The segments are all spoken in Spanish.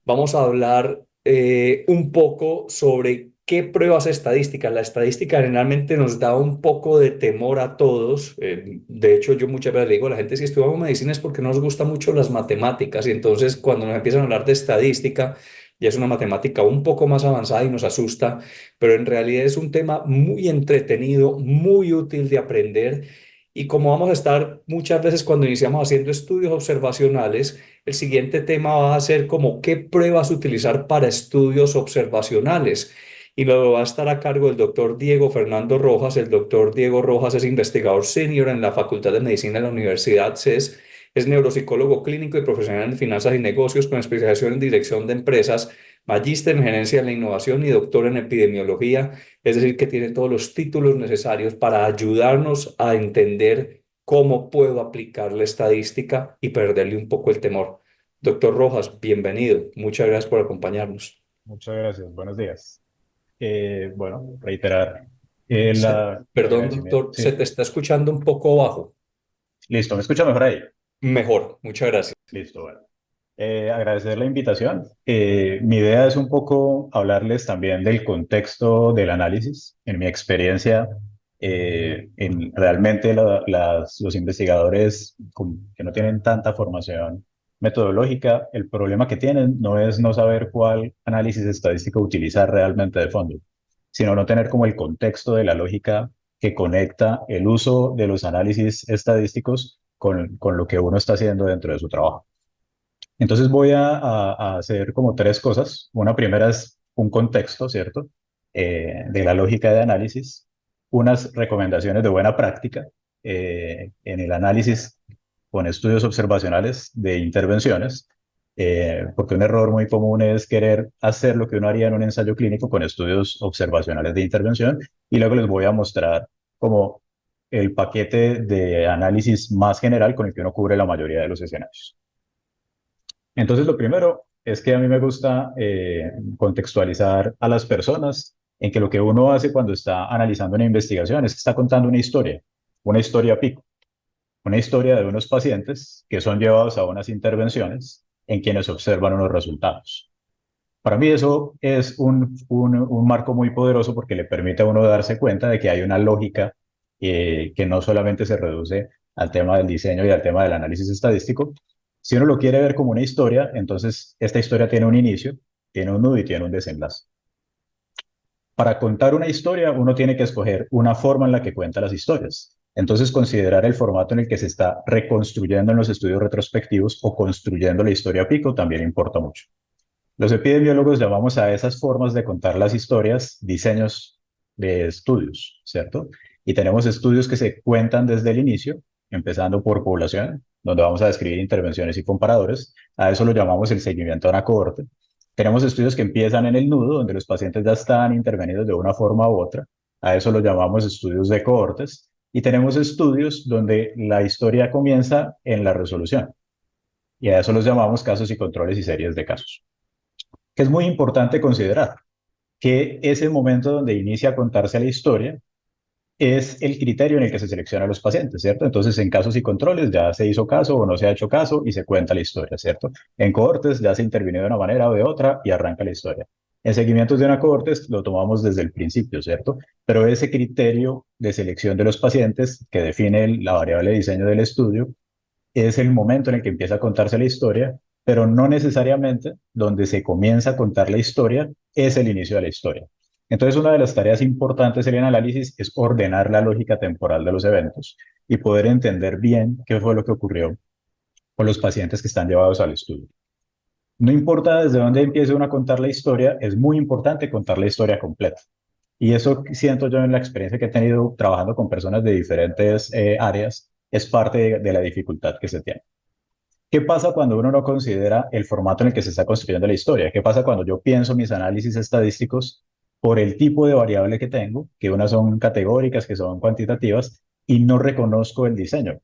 Vamos a hablar un poco sobre qué pruebas estadísticas. La estadística generalmente nos da un poco de temor a todos. De hecho, yo muchas veces le digo a la gente, si estudiamos medicina es porque no nos gustan mucho las matemáticas. Y entonces cuando nos empiezan a hablar de estadística, ya es una matemática un poco más avanzada y nos asusta, pero en realidad es un tema muy entretenido, muy útil de aprender. Y como vamos a estar muchas veces cuando iniciamos haciendo estudios observacionales, el siguiente tema va a ser como qué pruebas utilizar para estudios observacionales. Y lo va a estar a cargo el doctor Diego Fernando Rojas. El doctor Diego Rojas es investigador senior en la Facultad de Medicina de la Universidad CES. Es neuropsicólogo clínico y profesional en finanzas y negocios con especialización en dirección de empresas, magíster en gerencia de la innovación y doctor en epidemiología. Es decir, que tiene todos los títulos necesarios para ayudarnos a entender cómo puedo aplicar la estadística y perderle un poco el temor. Doctor Rojas, bienvenido. Muchas gracias por acompañarnos. Muchas gracias, buenos días. Bueno, reiterar el Perdón, agradecimiento. doctor, se Sí, te está escuchando un poco bajo. listo, ¿me escucha mejor ahí? Mejor, muchas gracias. Listo, bueno. Agradecer la invitación. Mi idea es un poco hablarles también del contexto del análisis. En mi experiencia, realmente los investigadores que no tienen tanta formación metodológica, el problema que tienen no es no saber cuál análisis estadístico utilizar realmente de fondo, sino no tener como el contexto de la lógica que conecta el uso de los análisis estadísticos con lo que uno está haciendo dentro de su trabajo. Entonces voy a hacer como tres cosas. Una primera es un contexto, ¿cierto? De la lógica de análisis, unas recomendaciones de buena práctica en el análisis con estudios observacionales de intervenciones, porque un error muy común es querer hacer lo que uno haría en un ensayo clínico con estudios observacionales de intervención, y luego les voy a mostrar como el paquete de análisis más general con el que uno cubre la mayoría de los escenarios. Entonces, lo primero es que a mí me gusta contextualizar a las personas en que lo que uno hace cuando está analizando una investigación es que está contando una historia pico, una historia de unos pacientes que son llevados a unas intervenciones en quienes observan unos resultados. Para mí eso es un marco muy poderoso porque le permite a uno darse cuenta de que hay una lógica que no solamente se reduce al tema del diseño y al tema del análisis estadístico. Si uno lo quiere ver como una historia, entonces esta historia tiene un inicio, tiene un nudo y tiene un desenlace. Para contar una historia, uno tiene que escoger una forma en la que cuenta las historias. Entonces, considerar el formato en el que se está reconstruyendo en los estudios retrospectivos o construyendo la historia pico también importa mucho. Los epidemiólogos llamamos a esas formas de contar las historias diseños de estudios, ¿cierto? Y tenemos estudios que se cuentan desde el inicio, empezando por población, donde vamos a describir intervenciones y comparadores. A eso lo llamamos el seguimiento a una cohorte. Tenemos estudios que empiezan en el nudo, donde los pacientes ya están intervenidos de una forma u otra. A eso lo llamamos estudios de cohortes. Y tenemos estudios donde la historia comienza en la resolución. Y a eso los llamamos casos y controles y series de casos, que es muy importante considerar que ese momento donde inicia a contarse la historia es el criterio en el que se seleccionan los pacientes, ¿cierto? Entonces, en casos y controles ya se hizo caso o no se ha hecho caso y se cuenta la historia, ¿cierto? En cohortes ya se intervino de una manera o de otra y arranca la historia. En seguimientos de una cohorte lo tomamos desde el principio, ¿cierto? Pero ese criterio de selección de los pacientes que define la variable de diseño del estudio es el momento en el que empieza a contarse la historia, pero no necesariamente donde se comienza a contar la historia es el inicio de la historia. Entonces, una de las tareas importantes en el análisis es ordenar la lógica temporal de los eventos y poder entender bien qué fue lo que ocurrió con los pacientes que están llevados al estudio. No importa desde dónde empiece uno a contar la historia, es muy importante contar la historia completa. Y eso siento yo en la experiencia que he tenido trabajando con personas de diferentes áreas, es parte de la dificultad que se tiene. ¿Qué pasa cuando uno no considera el formato en el que se está construyendo la historia? ¿Qué pasa cuando yo pienso mis análisis estadísticos por el tipo de variable que tengo, que unas son categóricas, que son cuantitativas, y no reconozco el diseño?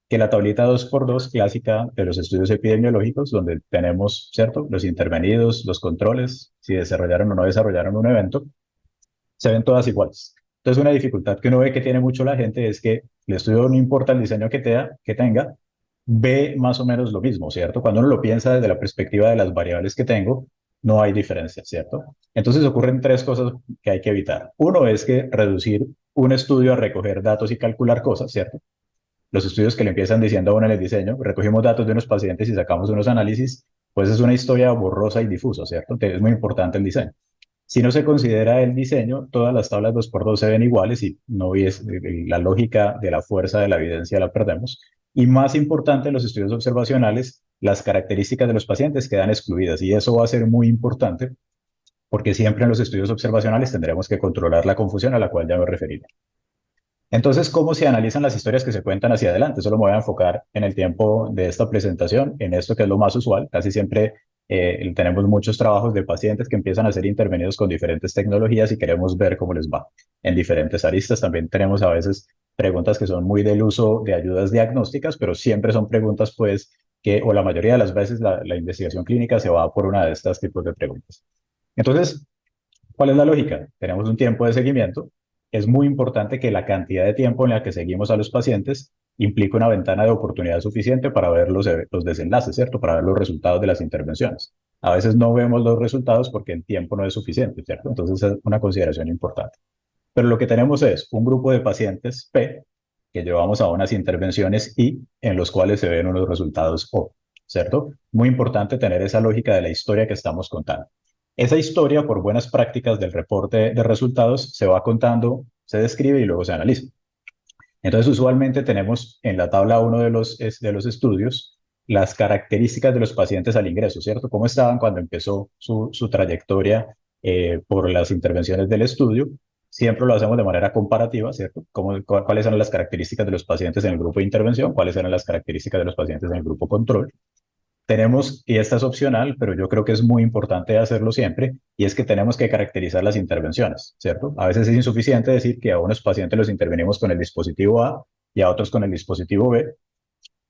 Que la tablita 2x2 clásica de los estudios epidemiológicos, donde tenemos, ¿cierto?, los intervenidos, los controles, si desarrollaron o no desarrollaron un evento, se ven todas iguales. Entonces, una dificultad que uno ve que tiene mucho la gente es que el estudio no importa el diseño que tenga, ve más o menos lo mismo, ¿cierto? Cuando uno lo piensa desde la perspectiva de las variables que tengo, no hay diferencia, ¿cierto? Entonces ocurren tres cosas que hay que evitar. Uno es que reducir un estudio a recoger datos y calcular cosas, ¿cierto? Los estudios que le empiezan diciendo a uno en el diseño, recogimos datos de unos pacientes y sacamos unos análisis, pues es una historia borrosa y difusa, ¿cierto? Entonces es muy importante el diseño. Si no se considera el diseño, todas las tablas 2x2 se ven iguales y no es la lógica de la fuerza de la evidencia la perdemos. Y más importante, en los estudios observacionales, las características de los pacientes quedan excluidas y eso va a ser muy importante porque siempre en los estudios observacionales tendremos que controlar la confusión a la cual ya me referí. Entonces, ¿cómo se analizan las historias que se cuentan hacia adelante? Solo me voy a enfocar en el tiempo de esta presentación, en esto que es lo más usual. Casi siempre tenemos muchos trabajos de pacientes que empiezan a ser intervenidos con diferentes tecnologías y queremos ver cómo les va en diferentes aristas. También tenemos a veces preguntas que son muy del uso de ayudas diagnósticas, pero siempre son preguntas, pues, que, o la mayoría de las veces, la investigación clínica se va por una de estas tipos de preguntas. Entonces, ¿cuál es la lógica? Tenemos un tiempo de seguimiento. Es muy importante que la cantidad de tiempo en la que seguimos a los pacientes implique una ventana de oportunidad suficiente para ver los desenlaces, ¿cierto? Para ver los resultados de las intervenciones. A veces no vemos los resultados porque el tiempo no es suficiente, ¿cierto? Entonces es una consideración importante. Pero lo que tenemos es un grupo de pacientes P que llevamos a unas intervenciones I en los cuales se ven unos resultados O, ¿cierto? Muy importante tener esa lógica de la historia que estamos contando. Esa historia, por buenas prácticas del reporte de resultados, se va contando, se describe y luego se analiza. Entonces, usualmente tenemos en la tabla 1 de los estudios las características de los pacientes al ingreso, ¿cierto? ¿Cómo estaban cuando empezó su trayectoria por las intervenciones del estudio? Siempre lo hacemos de manera comparativa, ¿cierto? ¿Cuáles eran las características de los pacientes en el grupo de intervención? ¿Cuáles eran las características de los pacientes en el grupo control? Tenemos, y esta es opcional, pero yo creo que es muy importante hacerlo siempre, y es que tenemos que caracterizar las intervenciones, ¿cierto? A veces es insuficiente decir que a unos pacientes los intervenimos con el dispositivo A y a otros con el dispositivo B.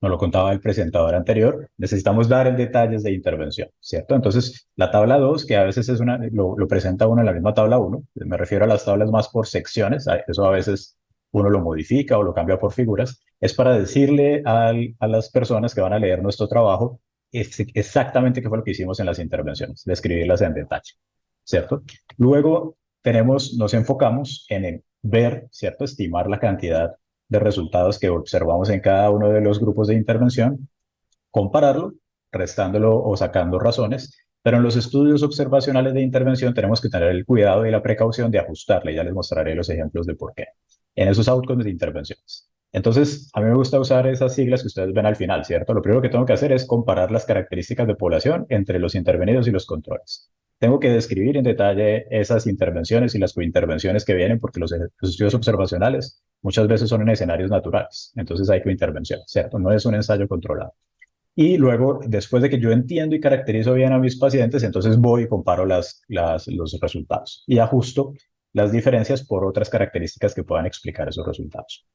Nos lo contaba el presentador anterior, necesitamos dar el detalles de intervención, ¿cierto? Entonces, la tabla 2, que a veces lo presenta uno en la misma tabla 1, me refiero a las tablas más por secciones, eso a veces uno lo modifica o lo cambia por figuras, es para decirle a las personas que van a leer nuestro trabajo exactamente qué fue lo que hicimos en las intervenciones, describirlas en detalle, ¿cierto? Luego nos enfocamos en el ver, ¿cierto? Estimar la cantidad de resultados que observamos en cada uno de los grupos de intervención, compararlo, restándolo o sacando razones, pero en los estudios observacionales de intervención tenemos que tener el cuidado y la precaución de ajustarle. Ya les mostraré los ejemplos de por qué. En esos outcomes de intervenciones. Entonces, a mí me gusta usar esas siglas que ustedes ven al final, ¿cierto? Lo primero que tengo que hacer es comparar las características de población entre los intervenidos y los controles. Tengo que describir en detalle esas intervenciones y las cointervenciones que vienen, porque los estudios observacionales muchas veces son en escenarios naturales. Entonces hay cointervención, ¿cierto? No es un ensayo controlado. Y luego, después de que yo entiendo y caracterizo bien a mis pacientes, entonces voy y comparo los resultados y ajusto las diferencias por otras características que puedan explicar esos resultados.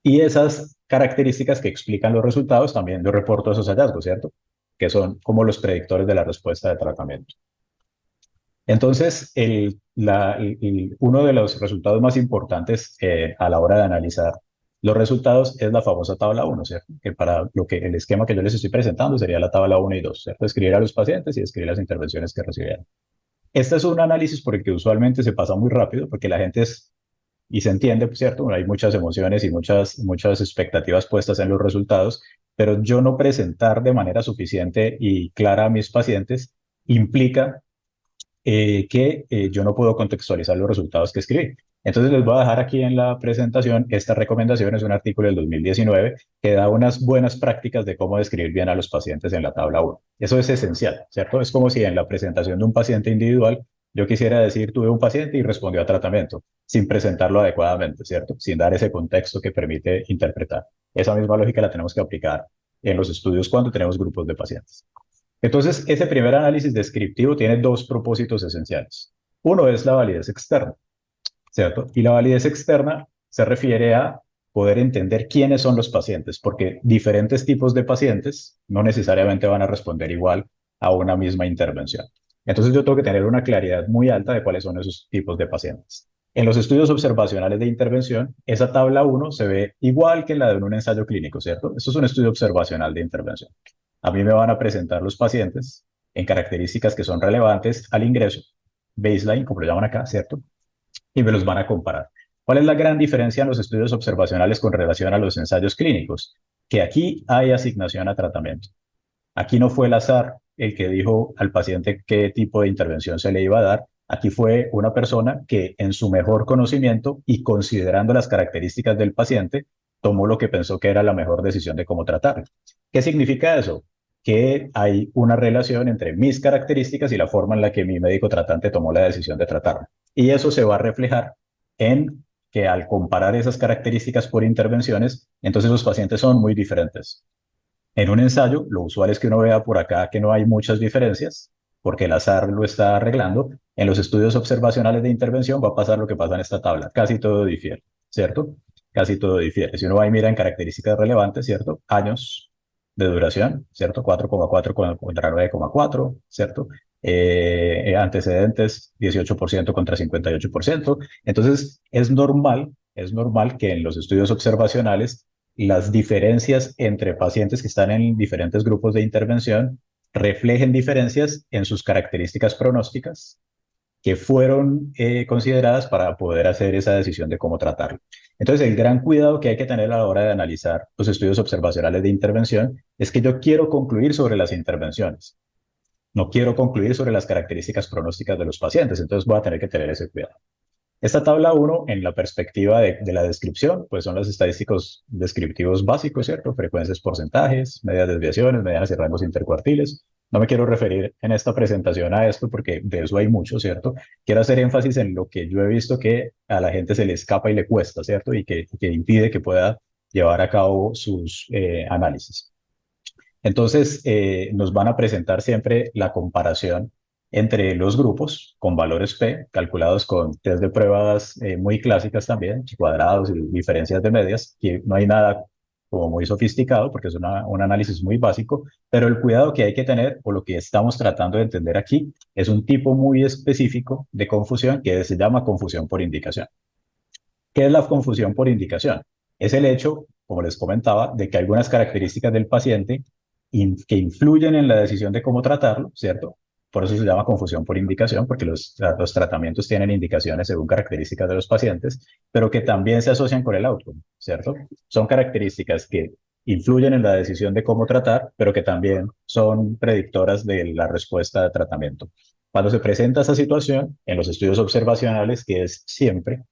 Y esas características que explican los resultados, también yo reporto esos hallazgos, ¿cierto? Que son como los predictores de la respuesta de tratamiento. Entonces, uno de los resultados más importantes a la hora de analizar los resultados es la famosa tabla 1, ¿cierto? Que para el esquema que yo les estoy presentando sería la tabla 1 y 2, ¿cierto? Escribir a los pacientes y escribir las intervenciones que recibieron. Este es un análisis por el que usualmente se pasa muy rápido, porque la gente y se entiende, pues, ¿cierto? Bueno, hay muchas emociones y muchas expectativas puestas en los resultados, pero yo no presentar de manera suficiente y clara a mis pacientes implica que yo no puedo contextualizar los resultados que escribí. Entonces les voy a dejar aquí en la presentación esta recomendación, es un artículo del 2019 que da unas buenas prácticas de cómo describir bien a los pacientes en la tabla 1. Eso es esencial, ¿cierto? Es como si en la presentación de un paciente individual yo quisiera decir, tuve un paciente y respondió a tratamiento, sin presentarlo adecuadamente, ¿cierto? Sin dar ese contexto que permite interpretar. Esa misma lógica la tenemos que aplicar en los estudios cuando tenemos grupos de pacientes. Entonces, ese primer análisis descriptivo tiene dos propósitos esenciales. Uno es la validez externa, ¿cierto? Y la validez externa se refiere a poder entender quiénes son los pacientes, porque diferentes tipos de pacientes no necesariamente van a responder igual a una misma intervención. Entonces, yo tengo que tener una claridad muy alta de cuáles son esos tipos de pacientes. En los estudios observacionales de intervención, esa tabla uno se ve igual que la de un ensayo clínico, ¿cierto? Esto es un estudio observacional de intervención. A mí me van a presentar los pacientes en características que son relevantes al ingreso, baseline, como lo llaman acá, ¿cierto? Y me los van a comparar. ¿Cuál es la gran diferencia en los estudios observacionales con relación a los ensayos clínicos? Que aquí hay asignación a tratamiento. Aquí no fue el azar el que dijo al paciente qué tipo de intervención se le iba a dar. Aquí fue una persona que en su mejor conocimiento y considerando las características del paciente, tomó lo que pensó que era la mejor decisión de cómo tratarlo. ¿Qué significa eso? Que hay una relación entre mis características y la forma en la que mi médico tratante tomó la decisión de tratarlo. Y eso se va a reflejar en que al comparar esas características por intervenciones, entonces los pacientes son muy diferentes. En un ensayo, lo usual es que uno vea por acá que no hay muchas diferencias, porque el azar lo está arreglando. En los estudios observacionales de intervención va a pasar lo que pasa en esta tabla. Casi todo difiere, ¿cierto? Casi todo difiere. Si uno va y mira en características relevantes, ¿cierto? Años de duración, ¿cierto? 4,4 contra 9,4, ¿cierto? Antecedentes, 18% contra 58%. Entonces, es normal que en los estudios observacionales las diferencias entre pacientes que están en diferentes grupos de intervención reflejen diferencias en sus características pronósticas que fueron consideradas para poder hacer esa decisión de cómo tratarlo. Entonces, el gran cuidado que hay que tener a la hora de analizar los estudios observacionales de intervención es que yo quiero concluir sobre las intervenciones, no quiero concluir sobre las características pronósticas de los pacientes, entonces voy a tener que tener ese cuidado. Esta tabla uno, en la perspectiva de la descripción, pues son los estadísticos descriptivos básicos, ¿cierto? Frecuencias, porcentajes, medias desviaciones, medianas y rangos intercuartiles. No me quiero referir en esta presentación a esto porque de eso hay mucho, ¿cierto? Quiero hacer énfasis en lo que yo he visto que a la gente se le escapa y le cuesta, ¿cierto? Y que impide que pueda llevar a cabo sus análisis. Entonces, nos van a presentar siempre la comparación entre los grupos con valores P, calculados con test de pruebas muy clásicas también, cuadrados y diferencias de medias, que no hay nada como muy sofisticado porque es un análisis muy básico, pero el cuidado que hay que tener, o lo que estamos tratando de entender aquí, es un tipo muy específico de confusión que se llama confusión por indicación. ¿Qué es la confusión por indicación? Es el hecho, como les comentaba, de que algunas características del paciente que influyen en la decisión de cómo tratarlo, ¿cierto? Por eso se llama confusión por indicación, porque los tratamientos tienen indicaciones según características de los pacientes, pero que también se asocian con el outcome, ¿cierto? Son características que influyen en la decisión de cómo tratar, pero que también son predictoras de la respuesta de tratamiento. Cuando se presenta esa situación en los estudios observacionales, que es siempre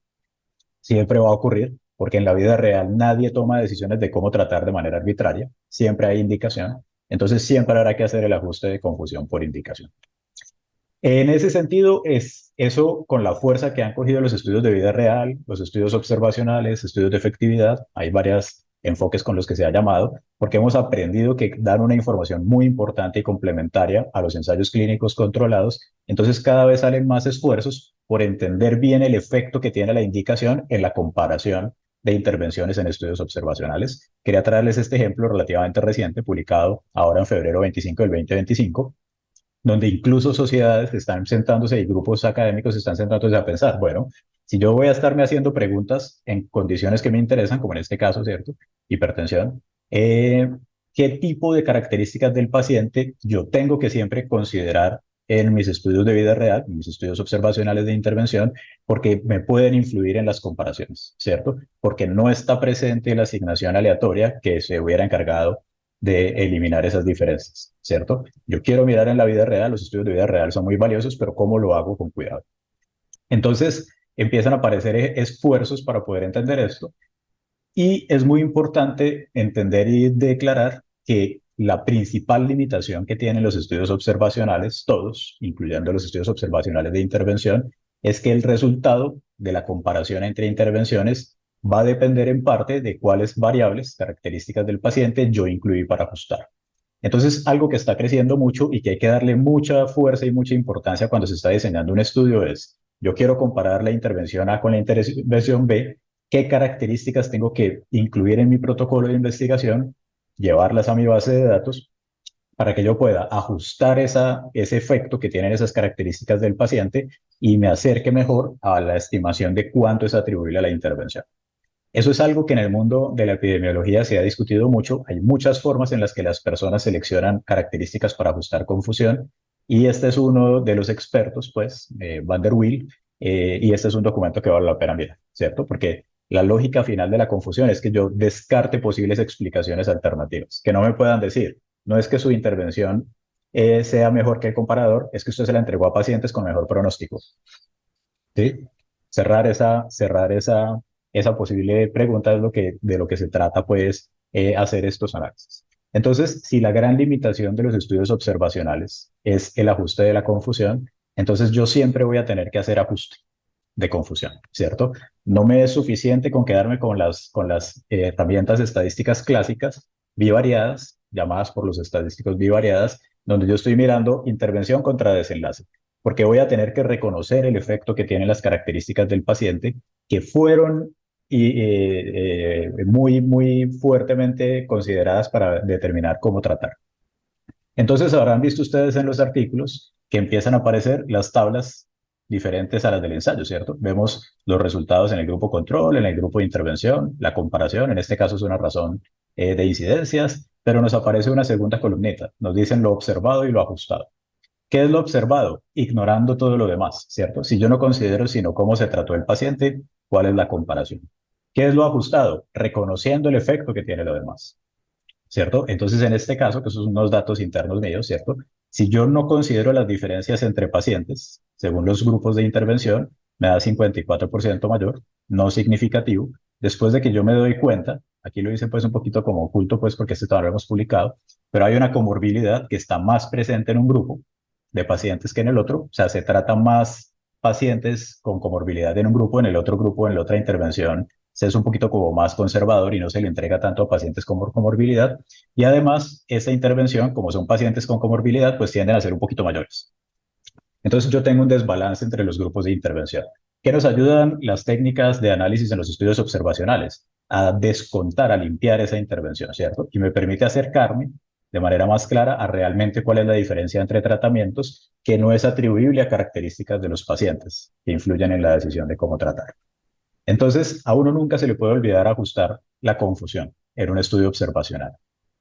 va a ocurrir, porque en la vida real nadie toma decisiones de cómo tratar de manera arbitraria, siempre hay indicación, entonces siempre habrá que hacer el ajuste de confusión por indicación. En ese sentido, es eso con la fuerza que han cogido los estudios de vida real, los estudios observacionales, estudios de efectividad, hay varios enfoques con los que se ha llamado, porque hemos aprendido que dan una información muy importante y complementaria a los ensayos clínicos controlados, entonces cada vez salen más esfuerzos por entender bien el efecto que tiene la indicación en la comparación de intervenciones en estudios observacionales. Quería traerles este ejemplo relativamente reciente, publicado ahora en febrero 25 del 2025, donde incluso sociedades están sentándose y grupos académicos están sentándose a pensar, bueno, si yo voy a estarme haciendo preguntas en condiciones que me interesan, como en este caso, ¿cierto? Hipertensión, ¿qué tipo de características del paciente yo tengo que siempre considerar en mis estudios de vida real, en mis estudios observacionales de intervención, porque me pueden influir en las comparaciones, ¿cierto? Porque no está presente la asignación aleatoria que se hubiera encargado de eliminar esas diferencias, ¿cierto? Yo quiero mirar en la vida real, los estudios de vida real son muy valiosos, pero ¿cómo lo hago con cuidado? Entonces, empiezan a aparecer esfuerzos para poder entender esto y es muy importante entender y declarar que la principal limitación que tienen los estudios observacionales, todos, incluyendo los estudios observacionales de intervención, es que el resultado de la comparación entre intervenciones va a depender en parte de cuáles variables, características del paciente yo incluí para ajustar. Entonces, algo que está creciendo mucho y que hay que darle mucha fuerza y mucha importancia cuando se está diseñando un estudio es, yo quiero comparar la intervención A con la intervención B, qué características tengo que incluir en mi protocolo de investigación, llevarlas a mi base de datos para que yo pueda ajustar ese efecto que tienen esas características del paciente y me acerque mejor a la estimación de cuánto es atribuible a la intervención. Eso es algo que en el mundo de la epidemiología se ha discutido mucho. Hay muchas formas en las que las personas seleccionan características para ajustar confusión y este es uno de los expertos, pues, Van der Wiel, y este es un documento que vale la pena mirar, ¿cierto? Porque la lógica final de la confusión es que yo descarte posibles explicaciones alternativas, que no me puedan decir, no es que su intervención sea mejor que el comparador, es que usted se la entregó a pacientes con mejor pronóstico. ¿Sí? Esa posible pregunta es de lo que se trata, pues, hacer estos análisis. Entonces, si la gran limitación de los estudios observacionales es el ajuste de la confusión, entonces yo siempre voy a tener que hacer ajuste de confusión, ¿cierto? No me es suficiente con quedarme con las herramientas estadísticas clásicas bivariadas, llamadas por los estadísticos bivariadas, donde yo estoy mirando intervención contra desenlace, porque voy a tener que reconocer el efecto que tienen las características del paciente que fueron muy, muy fuertemente consideradas para determinar cómo tratar. Entonces habrán visto ustedes en los artículos que empiezan a aparecer las tablas diferentes a las del ensayo, ¿cierto? Vemos los resultados en el grupo control, en el grupo de intervención, la comparación, en este caso es una razón de incidencias, pero nos aparece una segunda columnita, nos dicen lo observado y lo ajustado. ¿Qué es lo observado? Ignorando todo lo demás, ¿cierto? Si yo no considero sino cómo se trató el paciente, ¿cuál es la comparación? ¿Qué es lo ajustado? Reconociendo el efecto que tiene lo demás. ¿Cierto? Entonces, en este caso, que son unos datos internos míos, ¿cierto? Si yo no considero las diferencias entre pacientes, según los grupos de intervención, me da 54% mayor, no significativo. Después de que yo me doy cuenta, aquí lo hice pues un poquito como oculto, pues porque este todavía lo hemos publicado, pero hay una comorbilidad que está más presente en un grupo de pacientes que en el otro, o sea, se tratan más pacientes con comorbilidad en un grupo, en el otro grupo, en la otra intervención, se es un poquito como más conservador y no se le entrega tanto a pacientes con comorbilidad. Y además, esta intervención, como son pacientes con comorbilidad, pues tienden a ser un poquito mayores. Entonces, yo tengo un desbalance entre los grupos de intervención. ¿Qué nos ayudan las técnicas de análisis en los estudios observacionales? A descontar, a limpiar esa intervención, ¿cierto? Y me permite acercarme de manera más clara a realmente cuál es la diferencia entre tratamientos que no es atribuible a características de los pacientes que influyen en la decisión de cómo tratar. Entonces, a uno nunca se le puede olvidar ajustar la confusión en un estudio observacional.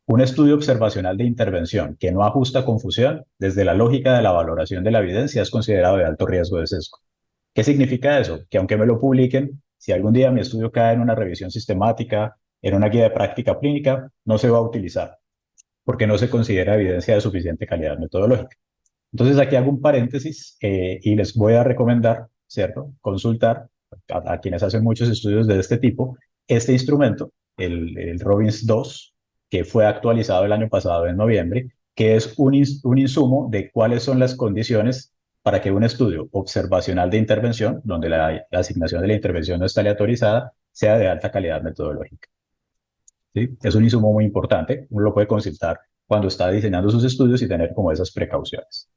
Un estudio observacional de intervención que no ajusta confusión, desde la lógica de la valoración de la evidencia, es considerado de alto riesgo de sesgo. ¿Qué significa eso? Que aunque me lo publiquen, si algún día mi estudio cae en una revisión sistemática, en una guía de práctica clínica, no se va a utilizar, porque no se considera evidencia de suficiente calidad metodológica. Entonces aquí hago un paréntesis y les voy a recomendar, ¿cierto? Consultar a quienes hacen muchos estudios de este tipo, este instrumento, el Robbins 2, que fue actualizado el año pasado en noviembre, que es un insumo de cuáles son las condiciones para que un estudio observacional de intervención, donde la asignación de la intervención no está aleatorizada, sea de alta calidad metodológica. ¿Sí? Es un insumo muy importante, uno lo puede consultar cuando está diseñando sus estudios y tener como esas precauciones.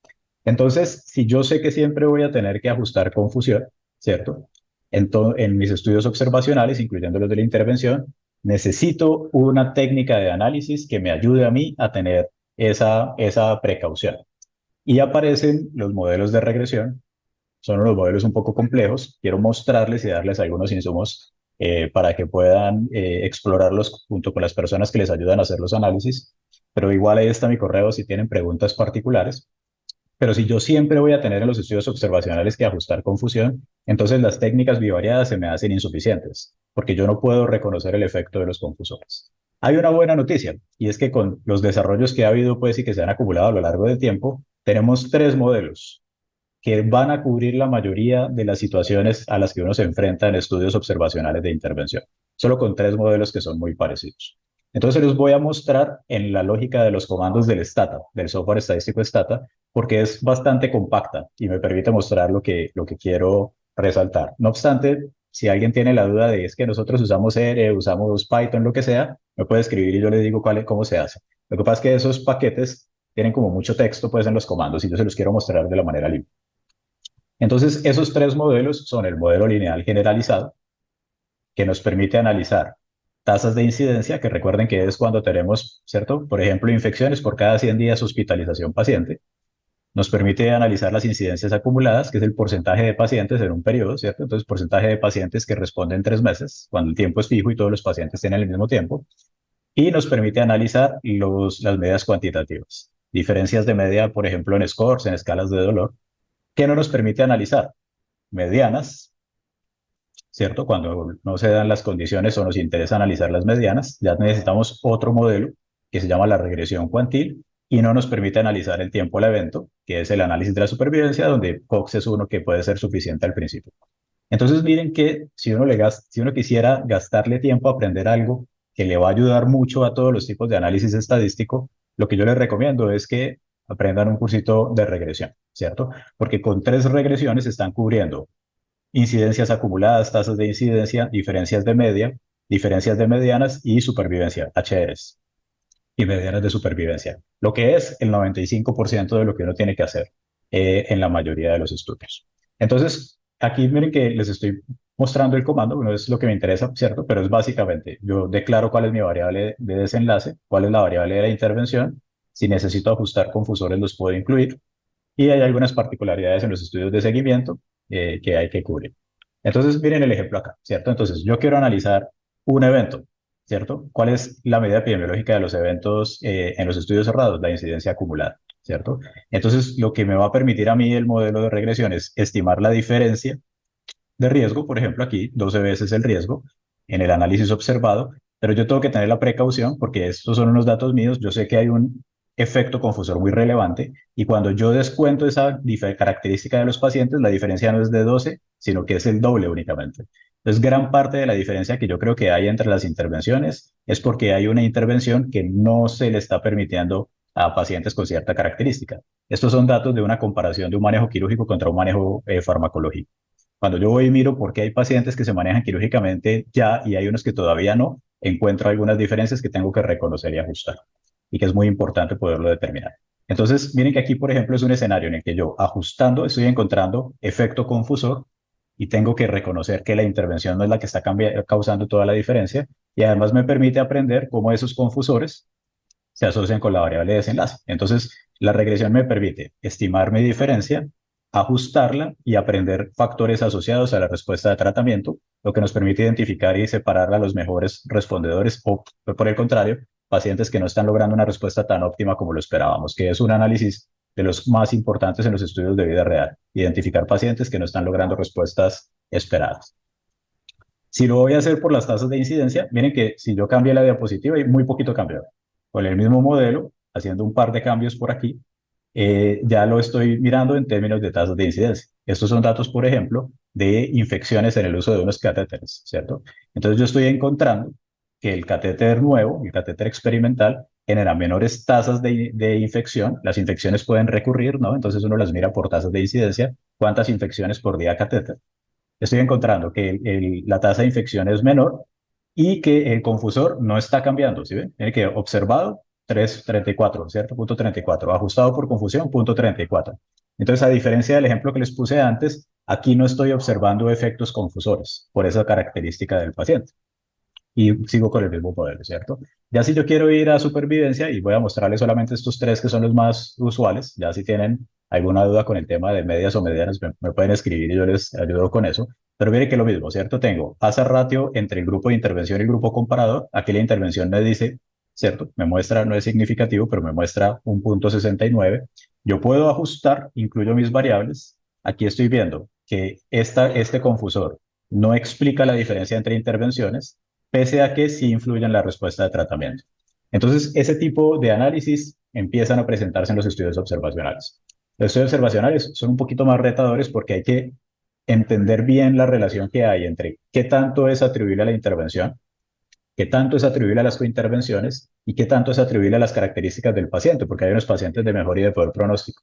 Entonces, si yo sé que siempre voy a tener que ajustar confusión, ¿cierto? En mis estudios observacionales, incluyendo los de la intervención, necesito una técnica de análisis que me ayude a mí a tener esa precaución. Y aparecen los modelos de regresión. Son unos modelos un poco complejos. Quiero mostrarles y darles algunos insumos para que puedan explorarlos junto con las personas que les ayudan a hacer los análisis. Pero igual ahí está mi correo si tienen preguntas particulares. Pero si yo siempre voy a tener en los estudios observacionales que ajustar confusión, entonces las técnicas bivariadas se me hacen insuficientes, porque yo no puedo reconocer el efecto de los confusores. Hay una buena noticia, y es que con los desarrollos que ha habido pues, y que se han acumulado a lo largo del tiempo, tenemos tres modelos que van a cubrir la mayoría de las situaciones a las que uno se enfrenta en estudios observacionales de intervención, solo con tres modelos que son muy parecidos. Entonces les voy a mostrar en la lógica de los comandos del Stata, del software estadístico Stata, porque es bastante compacta y me permite mostrar lo que quiero resaltar. No obstante, si alguien tiene la duda de es que nosotros usamos R, usamos Python, lo que sea, me puede escribir y yo le digo cómo se hace. Lo que pasa es que esos paquetes tienen como mucho texto pues en los comandos y yo se los quiero mostrar de la manera libre. Entonces, esos tres modelos son el modelo lineal generalizado, que nos permite analizar tasas de incidencia, que recuerden que es cuando tenemos, ¿cierto? Por ejemplo, infecciones por cada 100 días hospitalización paciente. Nos permite analizar las incidencias acumuladas, que es el porcentaje de pacientes en un periodo, ¿cierto? Entonces, porcentaje de pacientes que responden 3 meses, cuando el tiempo es fijo y todos los pacientes tienen el mismo tiempo. Y nos permite analizar las medidas cuantitativas. Diferencias de media, por ejemplo, en scores, en escalas de dolor, que no nos permite analizar medianas, ¿cierto? Cuando no se dan las condiciones o nos interesa analizar las medianas, ya necesitamos otro modelo que se llama la regresión cuantil y no nos permite analizar el tiempo al evento, que es el análisis de la supervivencia, donde Cox es uno que puede ser suficiente al principio. Entonces miren que si uno quisiera gastarle tiempo a aprender algo que le va a ayudar mucho a todos los tipos de análisis estadístico, lo que yo les recomiendo es que aprendan un cursito de regresión, ¿cierto? Porque con 3 regresiones están cubriendo incidencias acumuladas, tasas de incidencia, diferencias de media, diferencias de medianas y supervivencia, HRs, y medianas de supervivencia, lo que es el 95% de lo que uno tiene que hacer en la mayoría de los estudios. Entonces, aquí miren que les estoy mostrando el comando, no es lo que me interesa, ¿cierto? Pero es básicamente, yo declaro cuál es mi variable de desenlace, cuál es la variable de la intervención, si necesito ajustar confusores los puedo incluir, y hay algunas particularidades en los estudios de seguimiento que hay que cubrir. Entonces, miren el ejemplo acá, ¿cierto? Entonces, yo quiero analizar un evento, ¿cierto? ¿Cuál es la medida epidemiológica de los eventos en los estudios cerrados? La incidencia acumulada, ¿cierto? Entonces, lo que me va a permitir a mí el modelo de regresión es estimar la diferencia de riesgo, por ejemplo, aquí 12 veces el riesgo en el análisis observado, pero yo tengo que tener la precaución porque estos son unos datos míos, yo sé que hay un efecto confusor muy relevante y cuando yo descuento esa característica de los pacientes, la diferencia no es de 12, sino que es el doble únicamente. Entonces, gran parte de la diferencia que yo creo que hay entre las intervenciones es porque hay una intervención que no se le está permitiendo a pacientes con cierta característica. Estos son datos de una comparación de un manejo quirúrgico contra un manejo farmacológico. Cuando yo voy y miro por qué hay pacientes que se manejan quirúrgicamente ya y hay unos que todavía no, encuentro algunas diferencias que tengo que reconocer y ajustar y que es muy importante poderlo determinar. Entonces, miren que aquí, por ejemplo, es un escenario en el que yo ajustando estoy encontrando efecto confusor y tengo que reconocer que la intervención no es la que está causando toda la diferencia y además me permite aprender cómo esos confusores se asocian con la variable de desenlace. Entonces, la regresión me permite estimar mi diferencia, ajustarla y aprender factores asociados a la respuesta de tratamiento, lo que nos permite identificar y separar a los mejores respondedores o, por el contrario, pacientes que no están logrando una respuesta tan óptima como lo esperábamos, que es un análisis de los más importantes en los estudios de vida real, identificar pacientes que no están logrando respuestas esperadas. Si lo voy a hacer por las tasas de incidencia, miren que si yo cambio la diapositiva hay muy poquito cambio. Con el mismo modelo, haciendo un par de cambios por aquí, ya lo estoy mirando en términos de tasas de incidencia. Estos son datos, por ejemplo, de infecciones en el uso de unos catéteres, ¿cierto? Entonces yo estoy encontrando que el catéter nuevo, el catéter experimental, genera menores tasas de infección. Las infecciones pueden recurrir, ¿no? Entonces uno las mira por tasas de incidencia. ¿Cuántas infecciones por día catéter? Estoy encontrando que la tasa de infección es menor y que el confusor no está cambiando, ¿sí ven? Tiene que observado 3.34, ¿cierto? Punto 34. Ajustado por confusión, punto 34. Entonces, a diferencia del ejemplo que les puse antes, aquí no estoy observando efectos confusores por esa característica del paciente y sigo con el mismo modelo, ¿cierto? Ya si yo quiero ir a supervivencia y voy a mostrarles solamente estos tres que son los más usuales, ya si tienen alguna duda con el tema de medias o medianas, me pueden escribir y yo les ayudo con eso. Pero mire que lo mismo, ¿cierto? Tengo hazard ratio entre el grupo de intervención y el grupo comparador. Aquí la intervención me dice, ¿cierto? Me muestra, no es significativo, pero me muestra un punto 69. Yo puedo ajustar, incluyo mis variables. Aquí estoy viendo que este confusor no explica la diferencia entre intervenciones, pese a que sí influye en la respuesta de tratamiento. Entonces, ese tipo de análisis empiezan a presentarse en los estudios observacionales. Los estudios observacionales son un poquito más retadores porque hay que entender bien la relación que hay entre qué tanto es atribuible a la intervención, qué tanto es atribuible a las cointervenciones y qué tanto es atribuible a las características del paciente, porque hay unos pacientes de mejor y de peor pronóstico.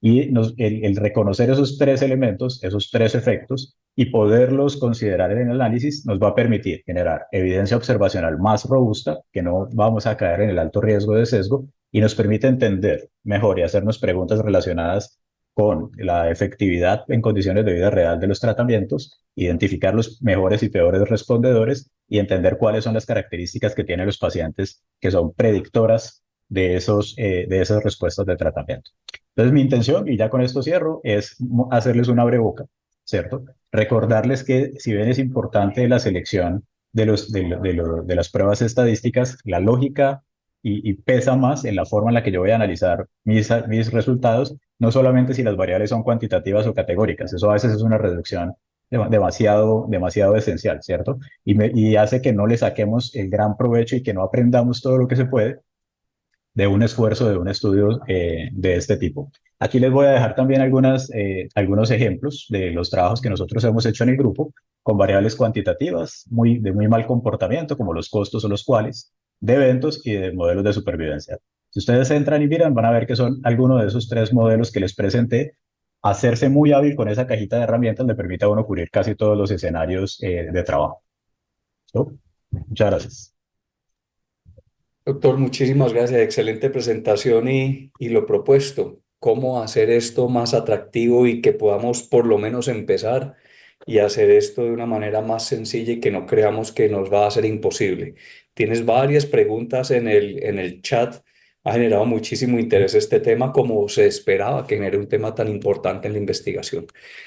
Y el reconocer esos tres elementos, esos tres efectos, y poderlos considerar en el análisis nos va a permitir generar evidencia observacional más robusta, que no vamos a caer en el alto riesgo de sesgo, y nos permite entender mejor y hacernos preguntas relacionadas con la efectividad en condiciones de vida real de los tratamientos, identificar los mejores y peores respondedores y entender cuáles son las características que tienen los pacientes que son predictoras de esas respuestas de tratamiento. Entonces, mi intención, y ya con esto cierro, es hacerles un abreboca, ¿cierto? Recordarles que si bien es importante la selección de las pruebas estadísticas, la lógica y pesa más en la forma en la que yo voy a analizar mis resultados, no solamente si las variables son cuantitativas o categóricas, eso a veces es una reducción demasiado esencial, ¿cierto? Y hace que no le saquemos el gran provecho y que no aprendamos todo lo que se puede de un esfuerzo, de un estudio de este tipo. Aquí les voy a dejar también algunos ejemplos de los trabajos que nosotros hemos hecho en el grupo con variables cuantitativas de muy mal comportamiento, como los costos o los cuales, de eventos y de modelos de supervivencia. Si ustedes entran y miran, van a ver que son algunos de esos tres modelos que les presenté. Hacerse muy hábil con esa cajita de herramientas le permite a uno cubrir casi todos los escenarios de trabajo. ¿No? Muchas gracias. Doctor, muchísimas gracias. Excelente presentación y lo propuesto. Cómo hacer esto más atractivo y que podamos por lo menos empezar y hacer esto de una manera más sencilla y que no creamos que nos va a ser imposible. Tienes varias preguntas en el chat. Ha generado muchísimo interés este tema, como se esperaba que genere un tema tan importante en la investigación.